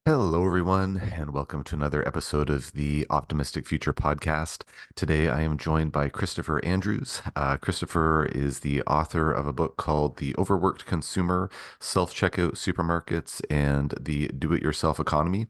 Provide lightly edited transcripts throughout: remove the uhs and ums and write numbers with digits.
Hello, everyone, and welcome to another episode of the Optimistic Future podcast. Today, I am joined by Christopher Andrews. Christopher is the author of a book called The Overworked Consumer, Self-Checkout Supermarkets, and the Do-It-Yourself Economy.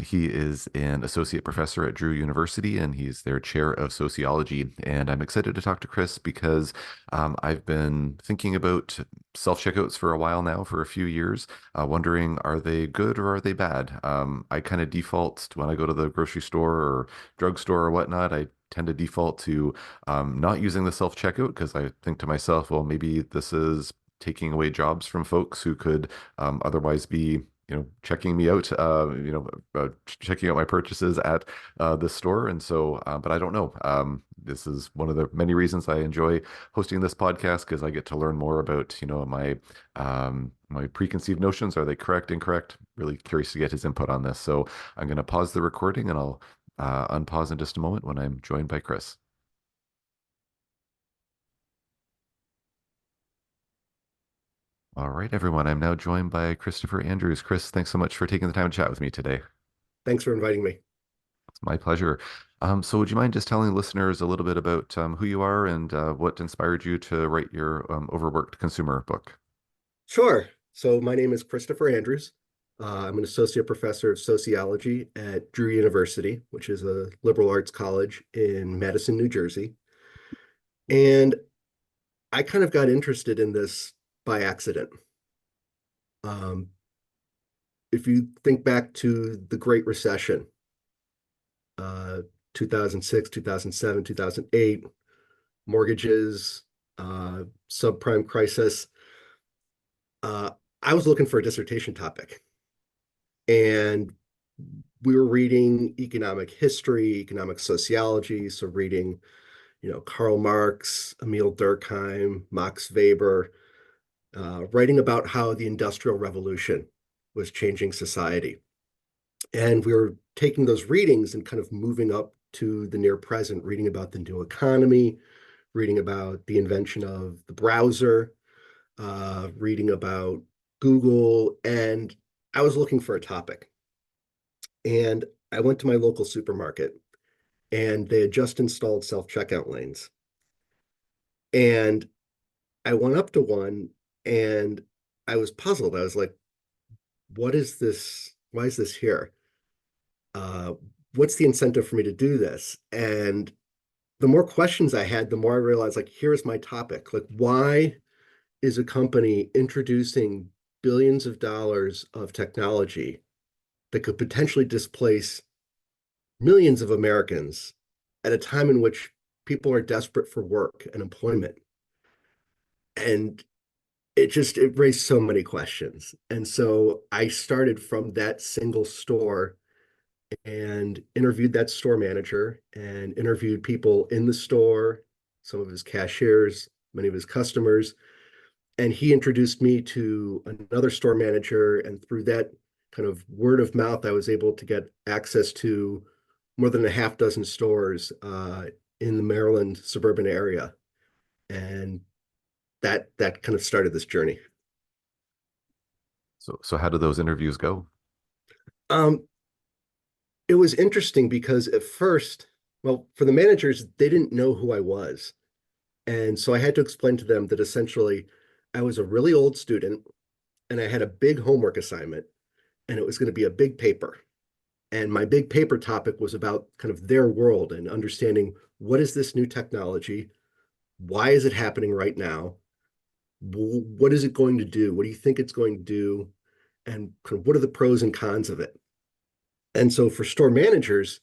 He is an associate professor at Drew University, and he's their chair of sociology. And I'm excited to talk to Chris because I've been thinking about self-checkouts for a while now, for a few years, wondering are they good or are they bad? I kind of default when I go to the grocery store or drugstore or whatnot. I tend to default to not using the self-checkout because I think to myself, well, maybe this is taking away jobs from folks who could otherwise be, checking me out, checking out my purchases at the store. And so, but I don't know. This is one of the many reasons I enjoy hosting this podcast because I get to learn more about, my preconceived notions. Are they correct, incorrect? Really curious to get his input on this. So I'm going to pause the recording and I'll unpause in just a moment when I'm joined by Chris. All right, everyone. I'm now joined by Christopher Andrews. Chris, thanks so much for taking the time to chat with me today. Thanks for inviting me. It's my pleasure. So would you mind just telling listeners a little bit about who you are and what inspired you to write your Overworked Consumer book? Sure. So my name is Christopher Andrews. I'm an associate professor of sociology at Drew University, which is a liberal arts college in Madison, New Jersey. And I kind of got interested in this by accident. Um, if you think back to the Great Recession, uh, 2006, 2007, 2008, mortgages, subprime crisis, uh, I was looking for a dissertation topic. And we were reading economic history, economic sociology, so reading, Karl Marx, Emil Durkheim, Max Weber, writing about how the Industrial Revolution was changing society. And we were taking those readings and kind of moving up to the near present, reading about the new economy, reading about the invention of the browser, reading about Google, and I was looking for a topic. And I went to my local supermarket and they had just installed self-checkout lanes. And I went up to one and I was puzzled. I was like, what is this? Why is this here? Uh, what's the incentive for me to do this? And the more questions I had, the more I realized, like, here's my topic. Like, why is a company introducing billions of dollars of technology that could potentially displace millions of Americans at a time in which people are desperate for work and employment? And it raised so many questions. And so I started from that single store and interviewed that store manager and interviewed people in the store, some of his cashiers, many of his customers. And he introduced me to another store manager. And through that kind of word of mouth, I was able to get access to more than a half dozen stores in the Maryland suburban area. And that kind of started this journey. So how did those interviews go? Um, it was interesting because at first, well, for the managers, they didn't know who I was. And so I had to explain to them that essentially I was a really old student and I had a big homework assignment and it was going to be a big paper. And my big paper topic was about kind of their world and understanding what is this new technology? Why is it happening right now? What is it going to do? What do you think it's going to do? And kind of what are the pros and cons of it? And so for store managers,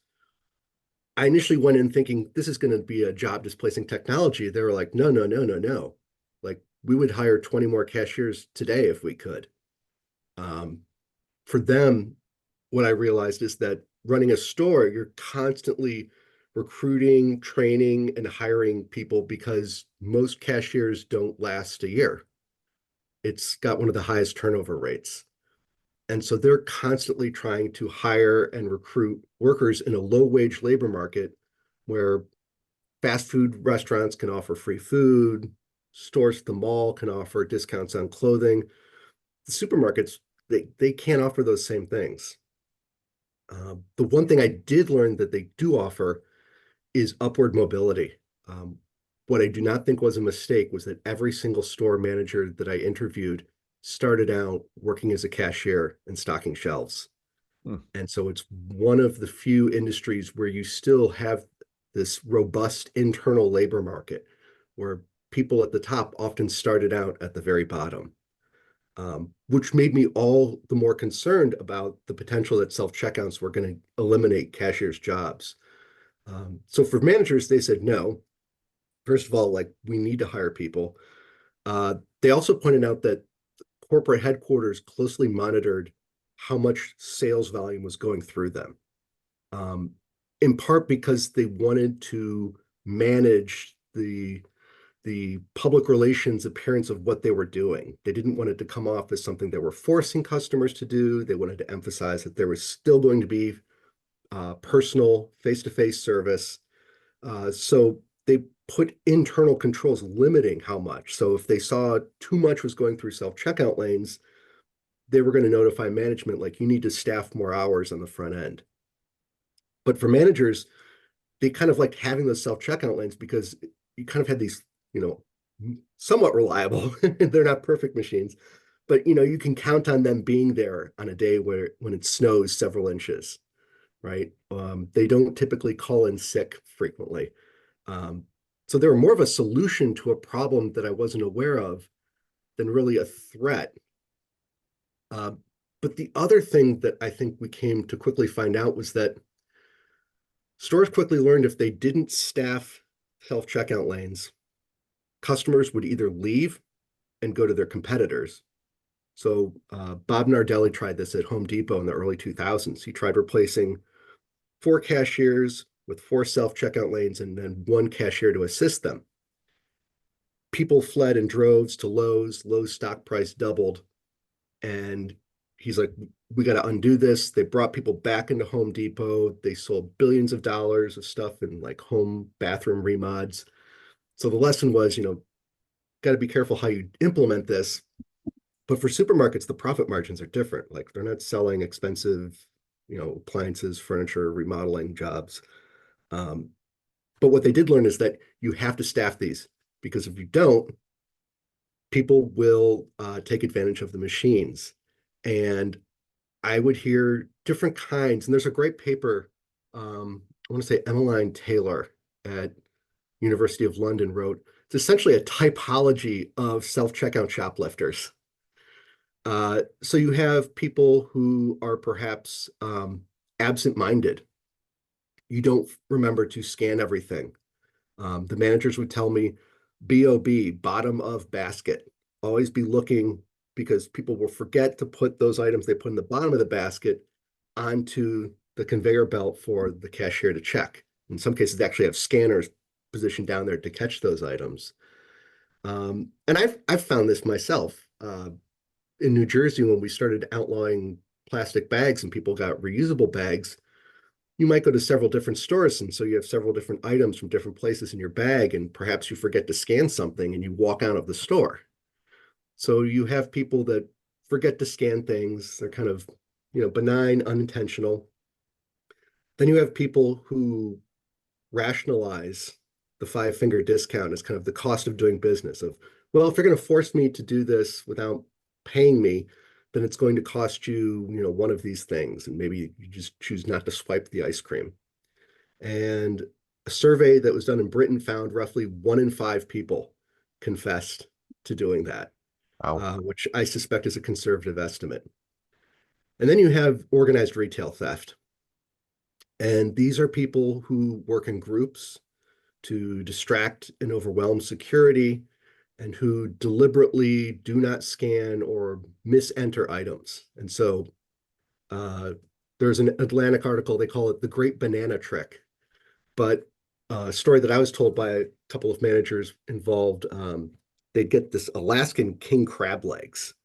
I initially went in thinking this is going to be a job displacing technology. They were like, no, no, no, no, no. Like we would hire 20 more cashiers today if we could. Um, for them, what I realized is that running a store, you're constantly recruiting, training, and hiring people because most cashiers don't last a year. It's got one of the highest turnover rates. And so they're constantly trying to hire and recruit workers in a low wage labor market where fast food restaurants can offer free food, stores at the mall can offer discounts on clothing. The supermarkets they can't offer those same things. The one thing I did learn that they do offer is upward mobility. Um, what I do not think was a mistake was that every single store manager that I interviewed started out working as a cashier and stocking shelves. Hmm. And so it's one of the few industries where you still have this robust internal labor market where people at the top often started out at the very bottom, which made me all the more concerned about the potential that self-checkouts were going to eliminate cashiers' jobs. So for managers, they said no. First of all, like we need to hire people. They also pointed out that corporate headquarters closely monitored how much sales volume was going through them, um, in part because they wanted to manage the public relations appearance of what they were doing. They didn't want it to come off as something they were forcing customers to do. They wanted to emphasize that there was still going to be personal face-to-face service. So they put internal controls limiting how much. So if they saw too much was going through self-checkout lanes, they were going to notify management, like, you need to staff more hours on the front end. But for managers, they kind of liked having those self-checkout lanes because you kind of had these, you know, somewhat reliable, they're not perfect machines, but you can count on them being there on a day when it snows several inches, right? They don't typically call in sick frequently. Um, so they were more of a solution to a problem that I wasn't aware of than really a threat. Uh, but the other thing that I think we came to quickly find out was that stores quickly learned if they didn't staff self-checkout lanes, customers would either leave and go to their competitors. So Bob Nardelli tried this at Home Depot in the early 2000s. He tried replacing 4 cashiers with 4 self-checkout lanes and then 1 cashier to assist them. People fled in droves to Lowe's. Lowe's stock price doubled. And he's like, we got to undo this. They brought people back into Home Depot. They sold billions of dollars of stuff in like home bathroom remods. So the lesson was, got to be careful how you implement this. But for supermarkets, the profit margins are different. Like they're not selling expensive, appliances, furniture, remodeling jobs. Um, but what they did learn is that you have to staff these because if you don't, people will take advantage of the machines. And I would hear different kinds, and there's a great paper, I want to say Emmeline Taylor at University of London wrote. It's essentially a typology of self-checkout shoplifters. So you have people who are perhaps absent-minded. You don't remember to scan everything. The managers would tell me, BOB, bottom of basket. Always be looking because people will forget to put those items they put in the bottom of the basket onto the conveyor belt for the cashier to check. In some cases, they actually have scanners positioned down there to catch those items. And I've found this myself. In New Jersey, when we started outlawing plastic bags and people got reusable bags, you might go to several different stores. And so you have several different items from different places in your bag, and perhaps you forget to scan something and you walk out of the store. So you have people that forget to scan things. They're kind of, benign, unintentional. Then you have people who rationalize the 5 finger discount as kind of the cost of doing business of, well, if you're going to force me to do this without paying me, then it's going to cost you, one of these things. And maybe you just choose not to swipe the ice cream. And a survey that was done in Britain found roughly 1 in 5 people confessed to doing that, Wow. which I suspect is a conservative estimate. And then you have organized retail theft. And these are people who work in groups to distract and overwhelm security and who deliberately do not scan or misenter items. And so uh, there's an Atlantic article, they call it the Great Banana Trick. But a story that I was told by a couple of managers involved, they'd get this Alaskan king crab legs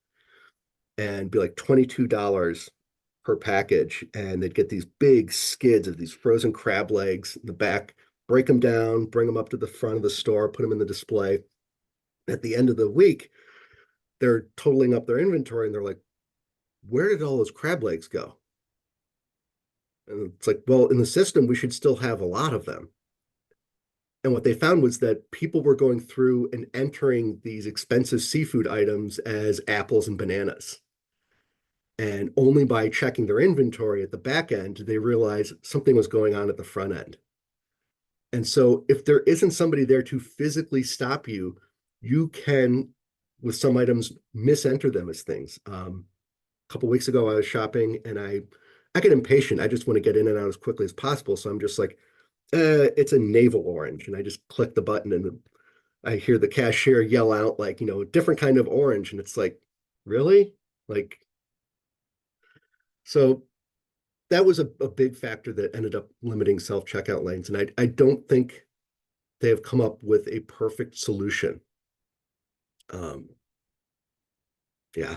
and be like $22 per package. And they'd get these big skids of these frozen crab legs in the back, break them down, bring them up to the front of the store, put them in the display. At the end of the week, they're totaling up their inventory and they're like, where did all those crab legs go? And it's like, well, in the system, we should still have a lot of them. And what they found was that people were going through and entering these expensive seafood items as apples and bananas. And only by checking their inventory at the back end did they realize something was going on at the front end. And so if there isn't somebody there to physically stop you, you can, with some items, misenter them as things. A couple of weeks ago, I was shopping and I get impatient. I just want to get in and out as quickly as possible. So I'm just like, it's a navel orange. And I just click the button and I hear the cashier yell out like, a different kind of orange. And it's like, really? Like, so that was a big factor that ended up limiting self-checkout lanes. And I don't think they have come up with a perfect solution. Um, yeah.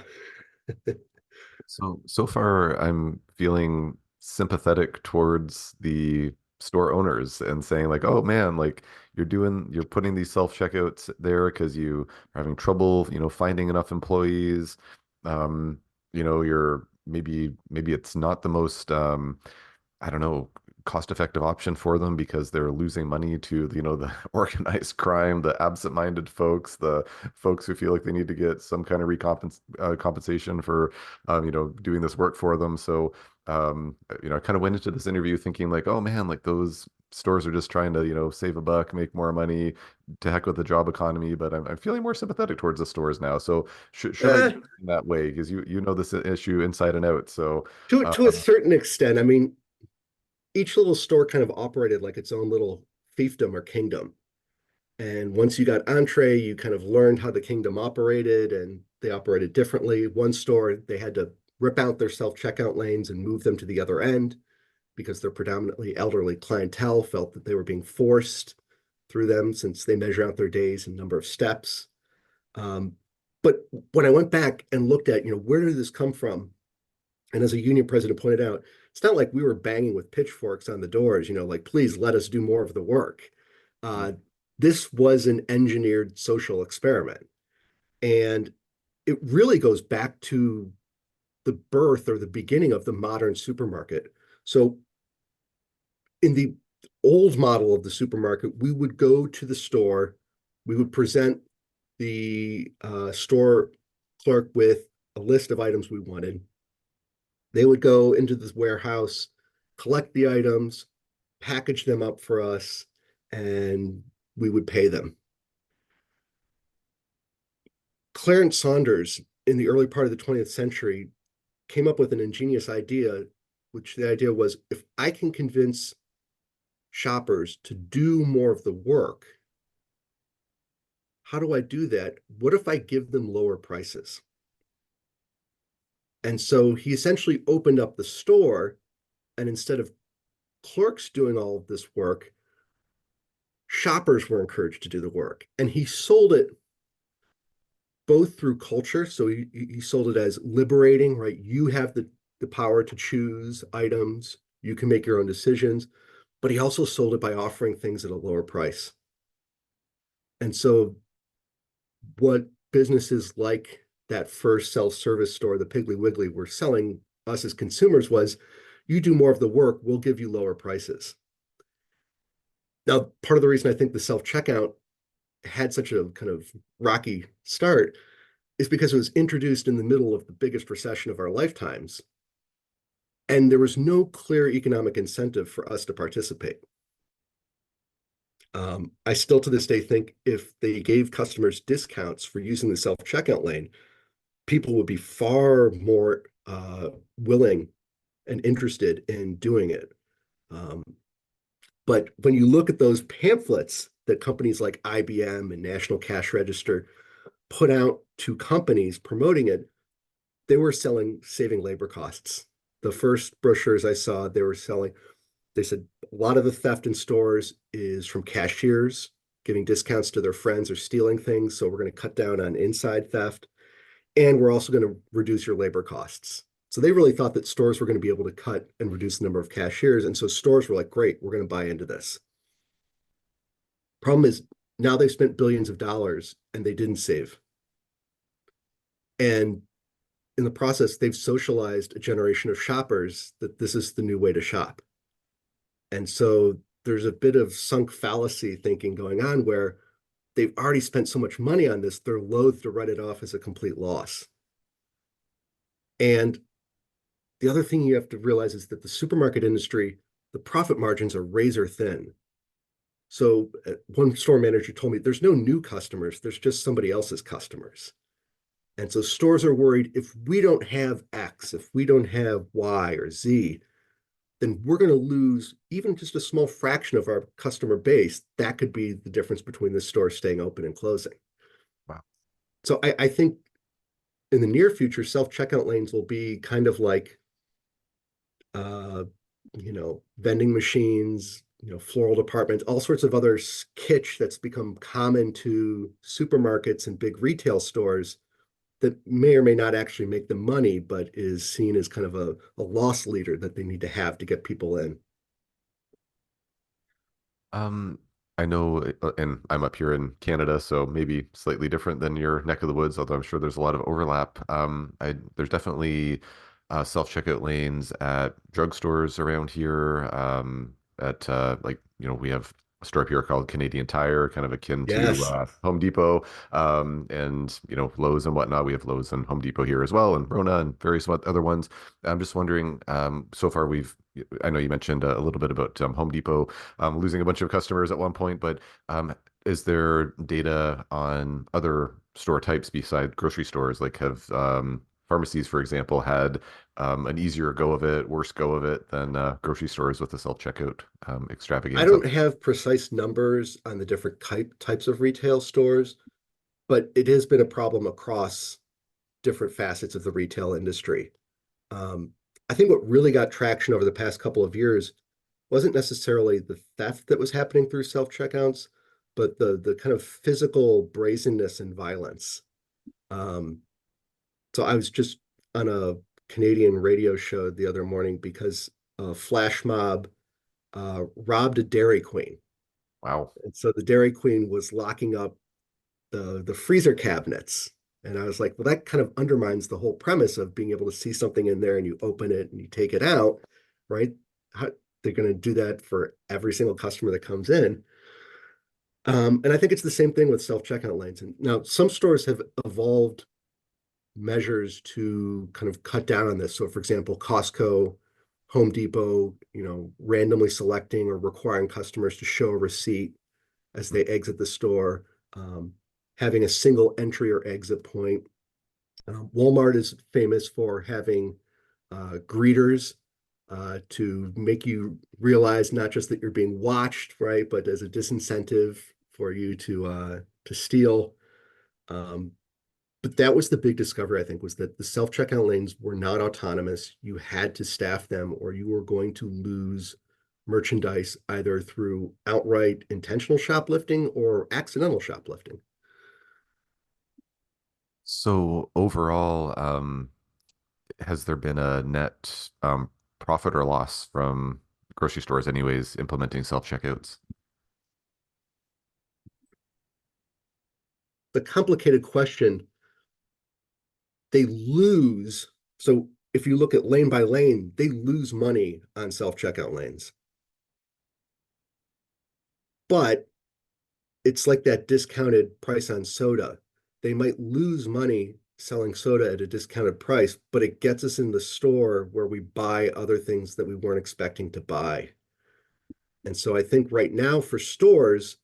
So far, I'm feeling sympathetic towards the store owners and saying like, oh man, like you're putting these self-checkouts there because you are having trouble, finding enough employees. Um, you're maybe it's not the most I don't know, cost-effective option for them because they're losing money to, the organized crime, the absent-minded folks, the folks who feel like they need to get some kind of compensation for, doing this work for them. So, I kind of went into this interview thinking like, oh man, like those stores are just trying to, save a buck, make more money, to heck with the job economy. But I'm feeling more sympathetic towards the stores now. So should I Eh, be in that way? Because you know this issue inside and out. So, to a um, certain extent, I mean, each little store kind of operated like its own little fiefdom or kingdom. And once you got entree, you kind of learned how the kingdom operated, and they operated differently. One store, they had to rip out their self-checkout lanes and move them to the other end because their predominantly elderly clientele felt that they were being forced through them since they measure out their days and number of steps. Um, but when I went back and looked at, where did this come from? And as a union president pointed out, it's not like we were banging with pitchforks on the doors, like, please let us do more of the work. Uh, this was an engineered social experiment. And it really goes back to the birth or the beginning of the modern supermarket. So in the old model of the supermarket, we would go to the store, we would present the store clerk with a list of items we wanted. They would go into this warehouse, collect the items, package them up for us, and we would pay them. Clarence Saunders, in the early part of the 20th century, came up with an ingenious idea, which the idea was if I can convince shoppers to do more of the work, how do I do that? What if I give them lower prices? And so he essentially opened up the store, and instead of clerks doing all of this work, shoppers were encouraged to do the work. And he sold it both through culture. So he sold it as liberating, right? You have the power to choose items, you can make your own decisions. But he also sold it by offering things at a lower price. And so, what businesses like that first self-service store, the Piggly Wiggly, were selling us as consumers was you do more of the work, we'll give you lower prices. Now, part of the reason I think the self-checkout had such a kind of rocky start is because it was introduced in the middle of the biggest recession of our lifetimes. And there was no clear economic incentive for us to participate. I still to this day think if they gave customers discounts for using the self-checkout lane, people would be far more willing and interested in doing it. Um, but when you look at those pamphlets that companies like IBM and National Cash Register put out to companies promoting it, they were saving labor costs. The first brochures I saw, they said a lot of the theft in stores is from cashiers giving discounts to their friends or stealing things. So we're going to cut down on inside theft. And we're also going to reduce your labor costs. So they really thought that stores were going to be able to cut and reduce the number of cashiers. And so stores were like, great, we're going to buy into this. Problem is now they've spent billions of dollars and they didn't save. And in the process, they've socialized a generation of shoppers that this is the new way to shop. And so there's a bit of sunk fallacy thinking going on where they've already spent so much money on this, they're loath to write it off as a complete loss. And the other thing you have to realize is that the supermarket industry, the profit margins are razor thin. So one store manager told me there's no new customers, there's just somebody else's customers. And so stores are worried if we don't have X, if we don't have Y or Z, then we're going to lose even just a small fraction of our customer base. That could be the difference between the store staying open and closing. Wow. So I think in the near future, self-checkout lanes will be kind of like, uh, vending machines, floral departments, all sorts of other kitsch that's become common to supermarkets and big retail stores that may or may not actually make them money, but is seen as kind of a loss leader that they need to have to get people in. Um, I know, and I'm up here in Canada, so maybe slightly different than your neck of the woods, although I'm sure there's a lot of overlap. There's definitely self-checkout lanes at drugstores around here. At like, we have a store up here called Canadian Tire, kind of akin to Yes. Home Depot, and Lowe's and whatnot. We have Lowe's and Home Depot here as well, and Rona and various other ones. I'm just wondering, so far I know you mentioned a little bit about Home Depot losing a bunch of customers at one point, but is there data on other store types beside grocery stores? Like have pharmacies, for example, had an easier go of it, worse go of it than grocery stores with the self-checkout I extravaganza? don't have precise numbers on the different types of retail stores, but it has been a problem across different facets of the retail industry. Um, I think what really got traction over the past couple of years wasn't necessarily the theft that was happening through self-checkouts, but the kind of physical brazenness and violence. Um, so I was just on a Canadian radio show the other morning because a flash mob robbed a Dairy Queen. Wow. And so the Dairy Queen was locking up the freezer cabinets. And I was like, well, that kind of undermines the whole premise of being able to see something in there and you open it and you take it out, right? How, they're going to do that for every single customer that comes in. And I think it's the same thing with self-checkout lanes. And now some stores have evolved measures to kind of cut down on this. So for example, Costco, Home Depot, randomly selecting or requiring customers to show a receipt as they exit the store, um, having a single entry or exit point. Walmart is famous for having greeters to make you realize not just that you're being watched, right, but as a disincentive for you to steal. Um, but that was the big discovery, I think, was that the self-checkout lanes were not autonomous. You had to staff them, or you were going to lose merchandise either through outright intentional shoplifting or accidental shoplifting. So overall, has there been a net profit or loss from grocery stores anyways implementing self-checkouts? The complicated question, they lose. So if you look at lane by lane, they lose money on self-checkout lanes. But it's like that discounted price on soda. They might lose money selling soda at a discounted price, but it gets us in the store where we buy other things that we weren't expecting to buy. And so I think right now for stores,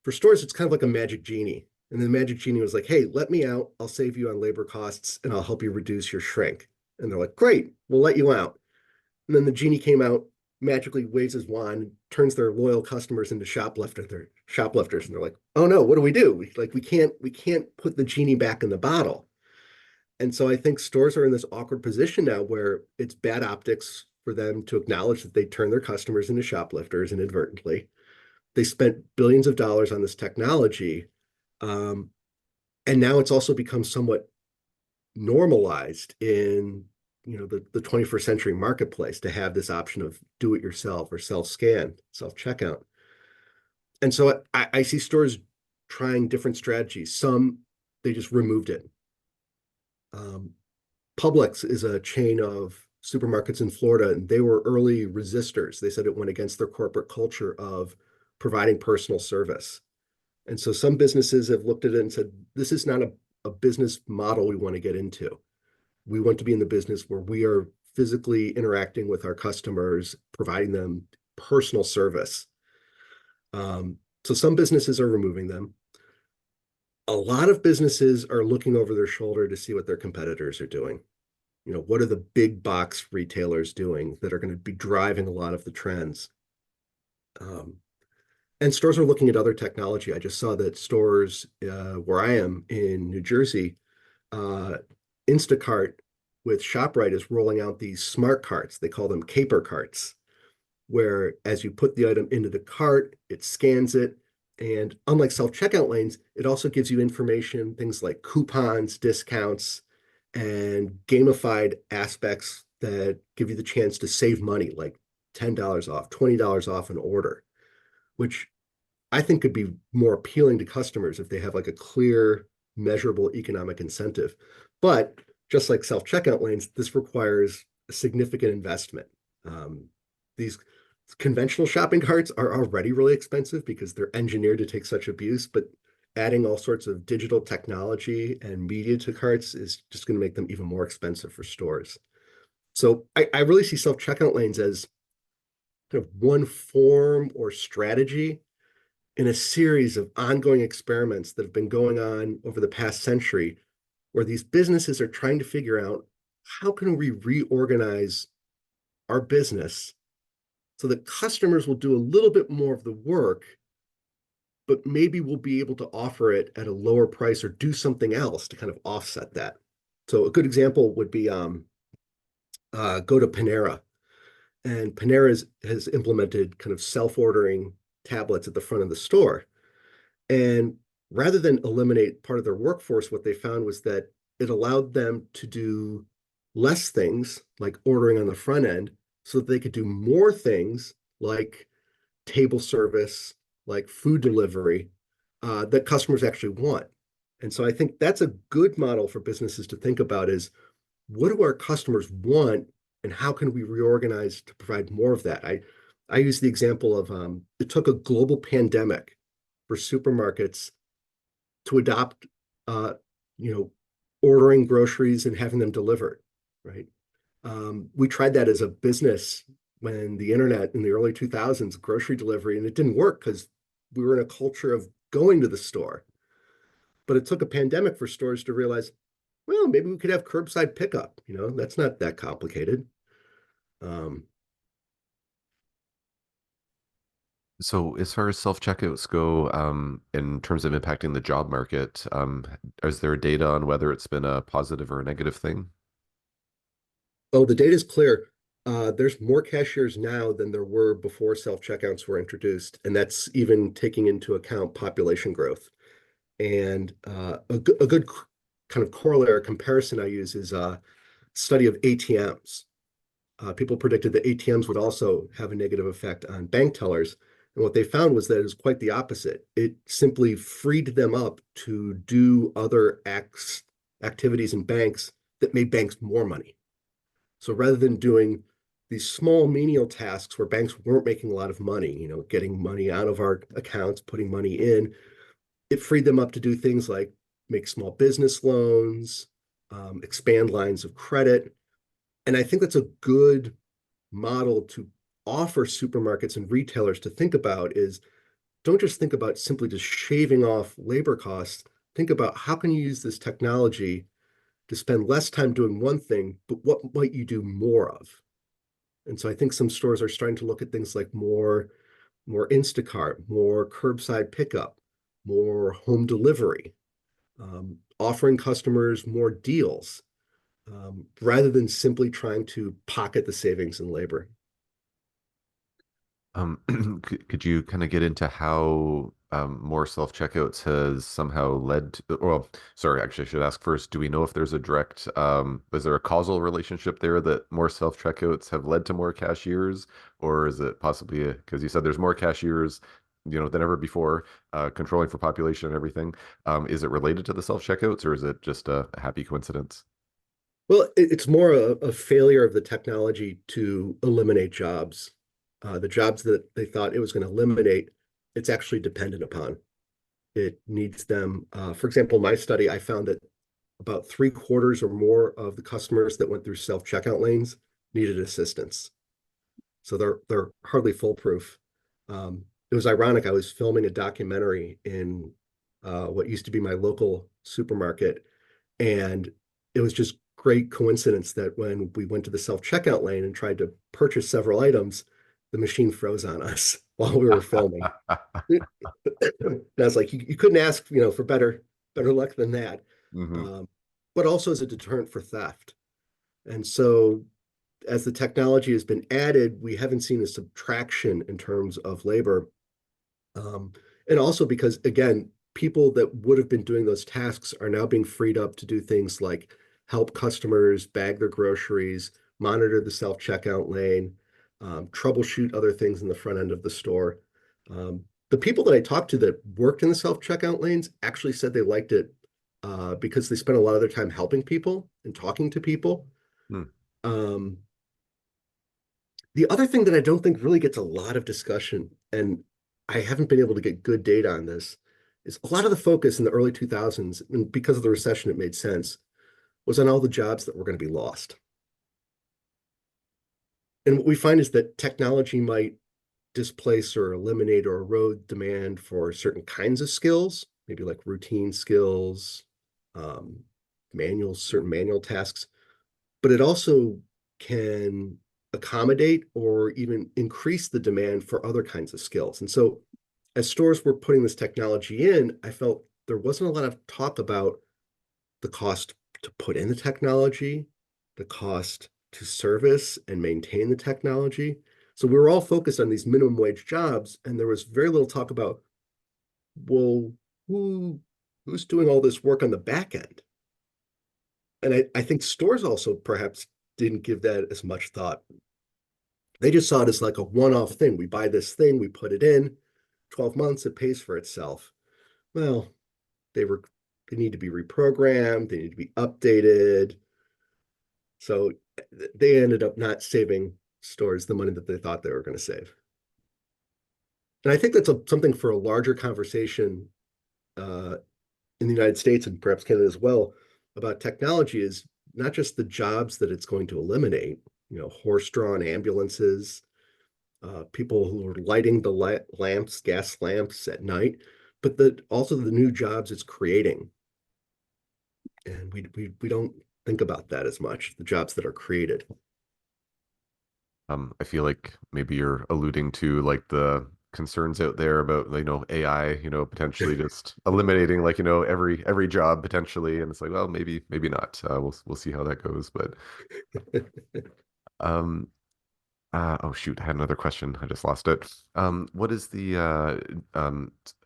it's kind of like a magic genie. And the magic genie was like, hey, let me out. I'll save you on labor costs and I'll help you reduce your shrink. And they're like, great, we'll let you out. And then the genie came out, magically waves his wand, turns their loyal customers into shoplifters, and they're like, "Oh no, what do we do? We can't put the genie back in the bottle." And so I think stores are in this awkward position now where it's bad optics for them to acknowledge that they turn their customers into shoplifters inadvertently. They spent billions of dollars on this technology, um, and now it's also become somewhat normalized in the 21st century marketplace to have this option of do it yourself or self-scan, self-checkout. And so I see stores trying different strategies. Some they just removed it. Publix is a chain of supermarkets in Florida, and they were early resistors. They said it went against their corporate culture of providing personal service. And so some businesses have looked at it and said, this is not a business model we want to get into. We want to be in the business where we are physically interacting with our customers, providing them personal service. So some businesses are removing them. A lot of businesses are looking over their shoulder to see what their competitors are doing. What are the big box retailers doing that are going to be driving a lot of the trends? And stores are looking at other technology. I just saw that stores where I am in New Jersey, Instacart with ShopRite is rolling out these smart carts. They call them caper carts, where as you put the item into the cart, it scans it. And unlike self-checkout lanes, it also gives you information, things like coupons, discounts, and gamified aspects that give you the chance to save money, like $10 off, $20 off an order, which I think could be more appealing to customers if they have like a clear, measurable economic incentive. But just like self-checkout lanes, this requires a significant investment. These conventional shopping carts are already really expensive because they're engineered to take such abuse, but adding all sorts of digital technology and media to carts is just going to make them even more expensive for stores. So I really see self-checkout lanes as kind of one form or strategy in a series of ongoing experiments that have been going on over the past century, where these businesses are trying to figure out how can we reorganize our business so that customers will do a little bit more of the work, but maybe we'll be able to offer it at a lower price or do something else to kind of offset that. So a good example would be go to Panera. And Panera has implemented kind of self-ordering tablets at the front of the store. And rather than eliminate part of their workforce, what they found was that it allowed them to do less things like ordering on the front end so that they could do more things like table service, like food delivery, that customers actually want. And so I think that's a good model for businesses to think about is what do our customers want and how can we reorganize to provide more of that? I use the example of it took a global pandemic for supermarkets to adopt, you know, ordering groceries and having them delivered, right? We tried that as a business when the internet in the early 2000s, grocery delivery, and it didn't work because we were in a culture of going to the store. But it took a pandemic for stores to realize, well, maybe we could have curbside pickup. That's not that complicated. Um, So, as far as self-checkouts go, in terms of impacting the job market, is there data on whether it's been a positive or a negative thing? oh, the data is clear. There's more cashiers now than there were before self-checkouts were introduced, and that's even taking into account population growth. And a good kind of corollary comparison I use is a study of ATMs. People predicted that ATMs would also have a negative effect on bank tellers. And what they found was that it was quite the opposite. It simply freed them up to do other activities in banks that made banks more money. So rather than doing these small menial tasks where banks weren't making a lot of money, getting money out of our accounts, putting money in, it freed them up to do things like make small business loans, expand lines of credit. And I think that's a good model to offer supermarkets and retailers to think about is don't just think about simply just shaving off labor costs. Think about how can you use this technology to spend less time doing one thing, but what might you do more of? And so I think some stores are starting to look at things like more Instacart, more curbside pickup, more home delivery, offering customers more deals, rather than simply trying to pocket the savings in labor. Could you kind of get into how more self-checkouts has somehow led to, well, sorry, actually, I should ask first, do we know if there's a direct, is there a causal relationship there that more self-checkouts have led to more cashiers, or is it possibly, because you said there's more cashiers, than ever before, controlling for population and everything. Is it related to the self-checkouts, or is it just a happy coincidence? Well, it's more a failure of the technology to eliminate jobs. The jobs that they thought it was going to eliminate, it's actually dependent upon. It needs them. For example, in my study, I found that about three-quarters or more of the customers that went through self-checkout lanes needed assistance. So they're hardly foolproof. It was ironic. I was filming a documentary in what used to be my local supermarket, and it was just great coincidence that when we went to the self-checkout lane and tried to purchase several items, the machine froze on us while we were filming. And I was like, you couldn't ask, for better luck than that. Hmm. Um, but also as a deterrent for theft. And so as the technology has been added, we haven't seen a subtraction in terms of labor. Um, and also because, again, people that would have been doing those tasks are now being freed up to do things like help customers bag their groceries, monitor the self-checkout lane, troubleshoot other things in the front end of the store. The people that I talked to that worked in the self-checkout lanes actually said they liked it because they spent a lot of their time helping people and talking to people. Hmm. Um, the other thing that I don't think really gets a lot of discussion, and I haven't been able to get good data on this, is a lot of the focus in the early 2000s, and because of the recession, it made sense, was on all the jobs that were going to be lost. And what we find is that technology might displace or eliminate or erode demand for certain kinds of skills, maybe like routine skills, um, certain manual tasks, but it also can accommodate or even increase the demand for other kinds of skills. And so as stores were putting this technology in, I felt there wasn't a lot of talk about the cost to put in the technology, the cost to service and maintain the technology. So we were all focused on these minimum wage jobs, and there was very little talk about, well, who who's doing all this work on the back end? And I think stores also perhaps didn't give that as much thought. They just saw it as like a one-off thing. We buy this thing, we put it in, 12 months, it pays for itself. Well, they were they need to be reprogrammed, they need to be updated. So they ended up not saving stores the money that they thought they were going to save. And I think that's something for a larger conversation uh, in the United States and perhaps Canada as well about technology is not just the jobs that it's going to eliminate, horse-drawn ambulances, people who are lighting the lamps, gas lamps at night, but also the new jobs it's creating. And we don't think about that as much, the jobs that are created. I feel like maybe you're alluding to like the concerns out there about, AI, potentially just eliminating like, every job potentially. And it's like, well, maybe not. We'll see how that goes. But um, oh shoot, I had another question. I just lost it. What is the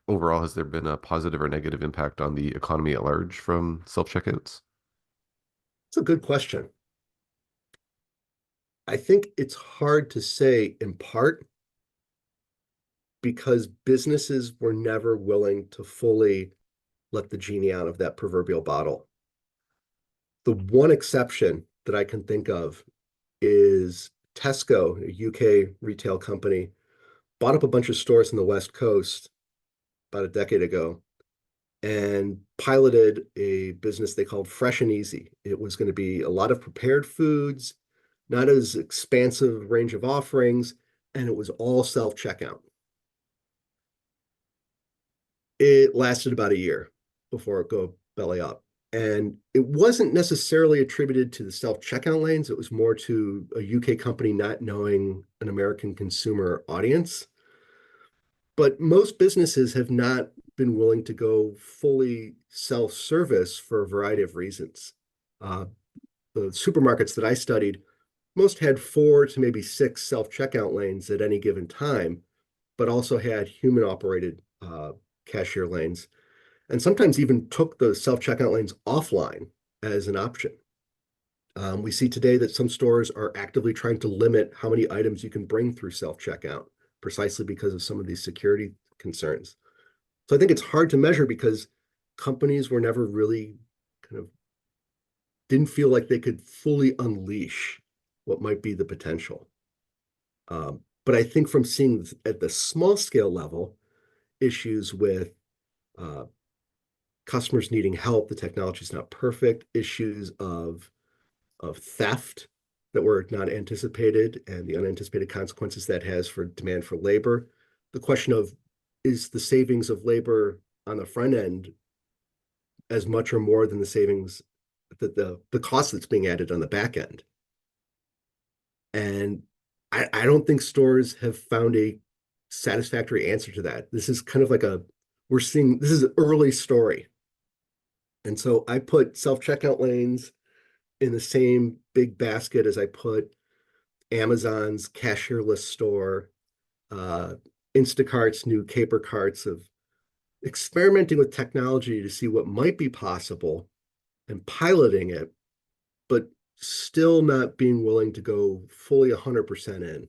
overall, has there been a positive or negative impact on the economy at large from self-checkouts? It's a good question. I think it's hard to say in part because businesses were never willing to fully let the genie out of that proverbial bottle. The one exception that I can think of is Tesco, a UK retail company, bought up a bunch of stores in the West Coast about a decade ago and piloted a business they called Fresh and Easy. It was going to be a lot of prepared foods, not as expansive range of offerings, and it was all self-checkout. It lasted about a year before it go belly up. And it wasn't necessarily attributed to the self-checkout lanes. It was more to a UK company not knowing an American consumer audience. But most businesses have not been willing to go fully self-service for a variety of reasons. Uh, the supermarkets that I studied, most had 4 to maybe 6 self-checkout lanes at any given time, but also had human-operated cashier lanes, and sometimes even took the self-checkout lanes offline as an option. We see today that some stores are actively trying to limit how many items you can bring through self-checkout, precisely because of some of these security concerns. So I think it's hard to measure because companies were never really kind of didn't feel like they could fully unleash what might be the potential. But I think from seeing at the small scale level issues with uh, customers needing help, the technology is not perfect, issues of theft that were not anticipated and the unanticipated consequences that has for demand for labor. The question of, is the savings of labor on the front end as much or more than the savings that the cost that's being added on the back end? And I don't think stores have found a satisfactory answer to that. This is kind of like we're seeing, this is an early story. And so I put self-checkout lanes in the same big basket as I put Amazon's cashierless store, uh, Instacart's new Caper Carts, of experimenting with technology to see what might be possible and piloting it, but still not being willing to go fully 100% in.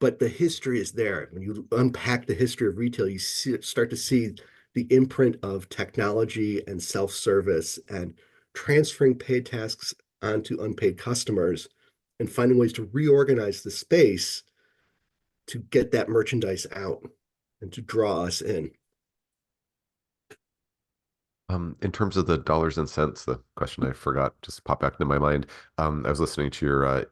But the history is there. When you unpack the history of retail, you start to see the imprint of technology and self-service and transferring paid tasks onto unpaid customers and finding ways to reorganize the space to get that merchandise out and to draw us in. In terms of the dollars and cents, the question I forgot just popped back into my mind. I was listening to your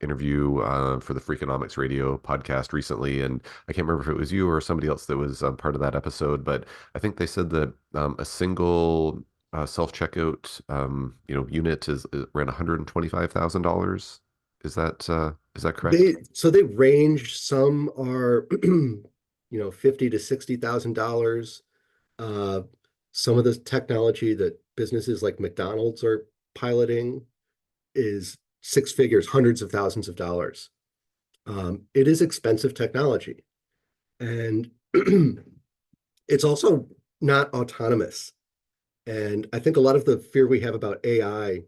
interview for the Freakonomics Radio podcast recently, and I can't remember if it was you or somebody else that was part of that episode, but I think they said that a single self-checkout unit is around $125,000. Is that correct? They range. Some are, $50 to $60,000. Uh, some of the technology that businesses like McDonald's are piloting is six figures, hundreds of thousands of dollars. It is expensive technology, and it's also not autonomous. And I think a lot of the fear we have about AI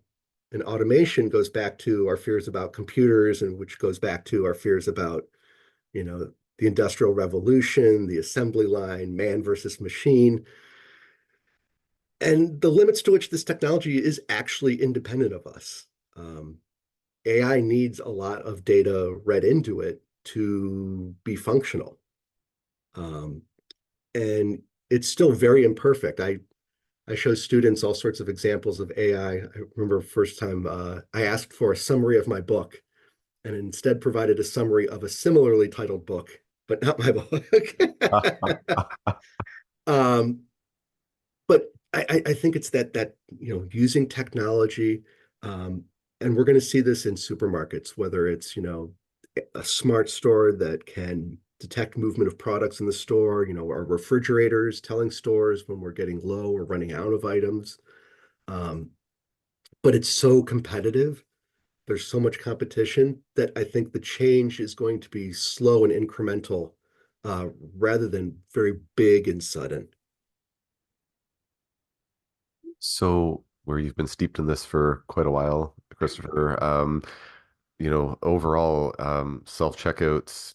and automation goes back to our fears about computers, and which goes back to our fears about, you know, the Industrial Revolution, the assembly line, man versus machine, and the limits to which this technology is actually independent of us. Um, AI needs a lot of data read into it to be functional. Um, and it's still very imperfect. I show students all sorts of examples of AI. I remember first time I asked for a summary of my book and instead provided a summary of a similarly titled book, but not my book. um, but I think it's that using technology, um, and we're going to see this in supermarkets, whether it's a smart store that can detect movement of products in the store, our refrigerators telling stores when we're getting low or running out of items. Um, but it's so competitive. There's so much competition that I think the change is going to be slow and incremental, rather than very big and sudden. So, where you've been steeped in this for quite a while, Christopher, overall, self-checkouts,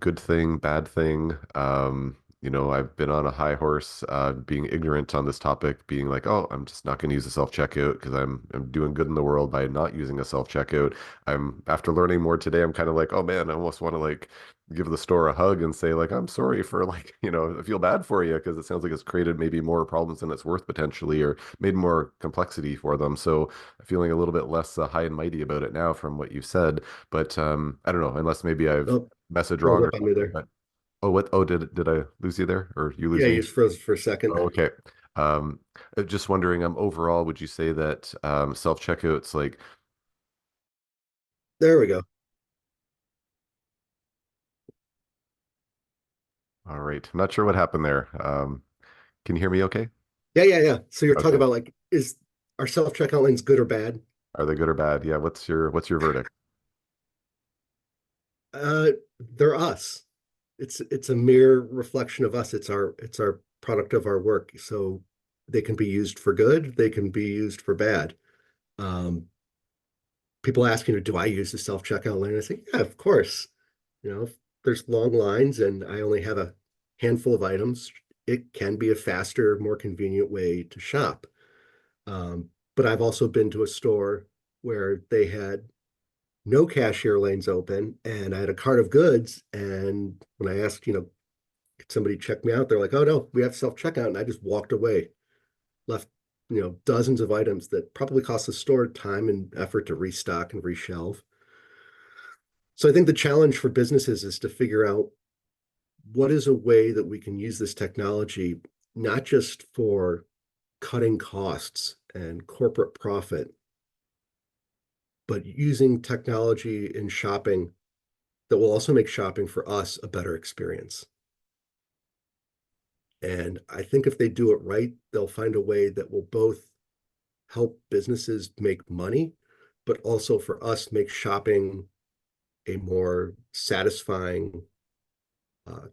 good thing, bad thing. I've been on a high horse, being ignorant on this topic, being like, oh, I'm just not going to use a self-checkout because I'm doing good in the world by not using a self-checkout. After learning more today, I'm kind of like, oh man, I almost want to like give the store a hug and say like, I'm sorry for like, I feel bad for you because it sounds like it's created maybe more problems than it's worth potentially, or made more complexity for them. So I'm feeling a little bit less high and mighty about it now from what you've said. But I don't know, unless maybe I've Oh, messaged froze wrong or up on me something. there. But oh, what? Oh, did I lose you there, or you lose Yeah, you me? just froze for a second. Oh, okay. Um, just wondering, overall, would you say that self-checkouts, like, There we go. all right, I'm not sure what happened there. Can you hear me okay? Yeah. So you're talking Okay. about, like, is our self-checkout lanes good or bad? Are they good or bad? Yeah, what's your verdict? Uh, they're us. It's a mere reflection of us. It's our product of our work. So they can be used for good, they can be used for bad. Um, People ask, do I use the self-checkout lane? I say, yeah, of course. If there's long lines and I only have a handful of items, it can be a faster, more convenient way to shop. But I've also been to a store where they had no cashier lanes open, and I had a cart of goods. And when I asked, could somebody check me out? They're like, "Oh no, we have self-checkout." And I just walked away, left, dozens of items that probably cost the store time and effort to restock and reshelve. So I think the challenge for businesses is to figure out what is a way that we can use this technology, not just for cutting costs and corporate profit, but using technology in shopping that will also make shopping for us a better experience. And I think if they do it right, they'll find a way that will both help businesses make money, but also for us make shopping a more satisfying,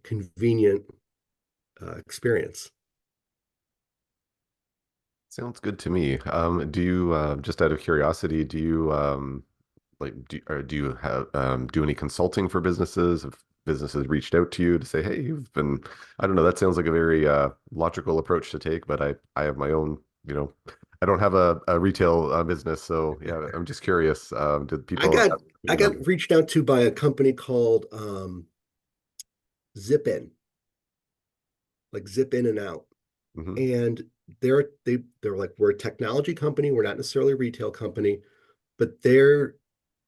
convenient experience. Sounds good to me. Do you, just out of curiosity, do you do you have do any consulting for businesses? Have businesses reached out to you to say, "Hey, you've been," I don't know, that sounds like a very logical approach to take, but I have my own, I don't have a retail business, so yeah, I'm just curious. Did I people got have, I got reached out to by a company called Zip In, like Zip In and Out. mhm. And they're like, we're a technology company, we're not necessarily a retail company, but their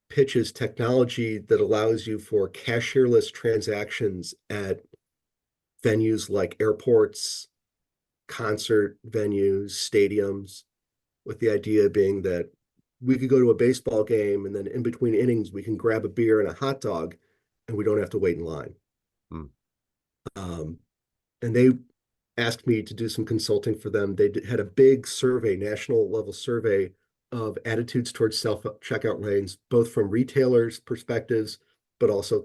pitch is technology that allows you for cashierless transactions at venues like airports, concert venues, stadiums, with the idea being that we could go to a baseball game and then in between innings we can grab a beer and a hot dog and we don't have to wait in line. Mm. Um, and they asked me to do some consulting for them. They had a big survey, national level survey of attitudes towards self checkout lanes, both from retailers' perspectives, but also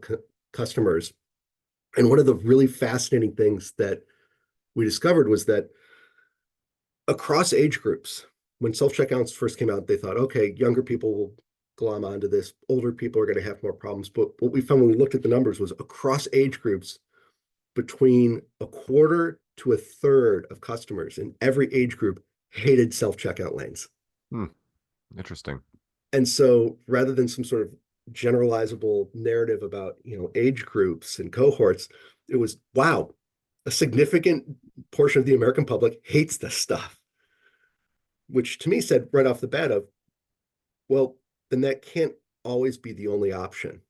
customers. And one of the really fascinating things that we discovered was that across age groups, when self checkouts first came out, they thought, okay, younger people will glom onto this, older people are going to have more problems. But what we found when we looked at the numbers was across age groups, between a quarter to a third of customers in every age group hated self-checkout lanes. Hmm. Interesting. And so rather than some sort of generalizable narrative about, age groups and cohorts, it was, wow, a significant portion of the American public hates this stuff, which to me said right off the bat of, well, then that can't always be the only option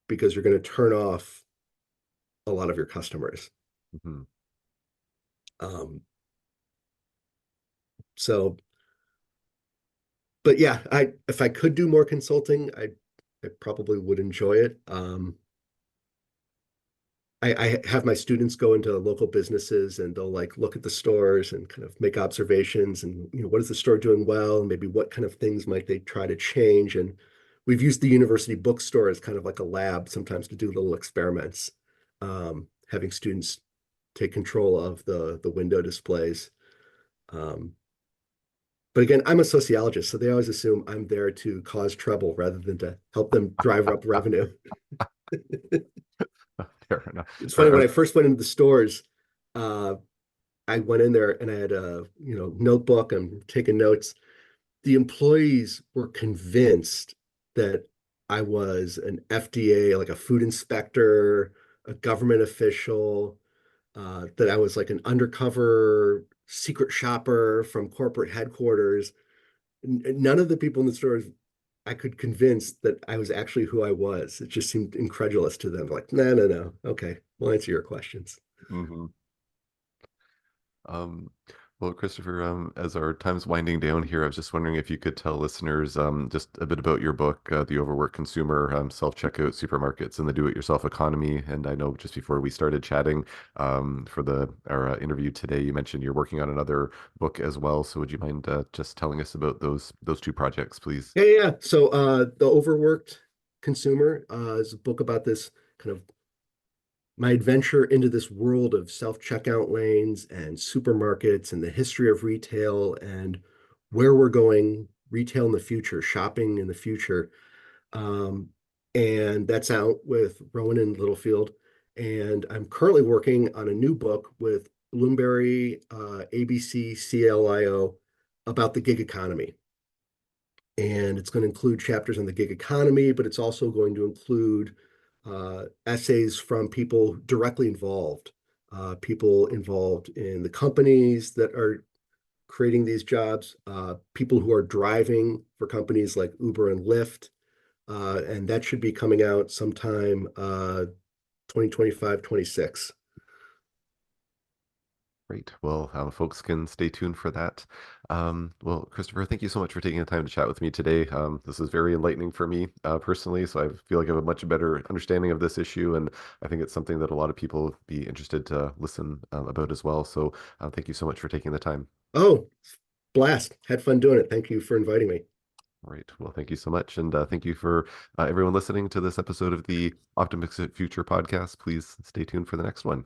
because you're going to turn off a lot of your customers. Mhm. Um, so but yeah, I if I could do more consulting, I probably would enjoy it. I have my students go into local businesses and they'll like look at the stores and kind of make observations and what is the store doing well and maybe what kind of things might they try to change. And we've used the university bookstore as kind of like a lab sometimes to do little experiments, having students take control of the window displays. Um, But again, I'm a sociologist, so they always assume I'm there to cause trouble rather than to help them drive up revenue. Fair enough. It's funny, Are, when I first went into the stores, uh, I went in there and I had a notebook. I'm taking notes. The employees were convinced that I was an FDA, like a food inspector, a government official, that I was like an undercover secret shopper from corporate headquarters. None of the people in the stores I could convince that I was actually who I was. It just seemed incredulous to them. Like, no, no, no. Okay, we'll answer your questions. mhm. Um, well, Christopher, as our time's winding down here, I was just wondering if you could tell listeners just a bit about your book, The Overworked Consumer, Self-Checkout Supermarkets and the Do-It-Yourself Economy. And I know just before we started chatting for our interview today, you mentioned you're working on another book as well. So would you mind just telling us about those two projects, please? Yeah, yeah, yeah. So The Overworked Consumer is a book about this kind of my adventure into this world of self-checkout lanes and supermarkets and the history of retail and where we're going retail in the future, shopping in the future. Um, and that's out with Rowan and Littlefield. And I'm currently working on a new book with Bloomsbury, ABC, CLIO, about the gig economy. And it's going to include chapters on the gig economy, but it's also going to include essays from people directly involved, people involved in the companies that are creating these jobs, people who are driving for companies like Uber and Lyft. And that should be coming out sometime 2025, 26. Great. Well, folks can stay tuned for that. Well, Christopher, thank you so much for taking the time to chat with me today. This is very enlightening for me personally, so I feel like I have a much better understanding of this issue, and I think it's something that a lot of people would be interested to listen about as well. So, thank you so much for taking the time. Oh, blast. Had fun doing it. Thank you for inviting me. All right. Well, thank you so much, and thank you for everyone listening to this episode of the Optimistic Future podcast. Please stay tuned for the next one.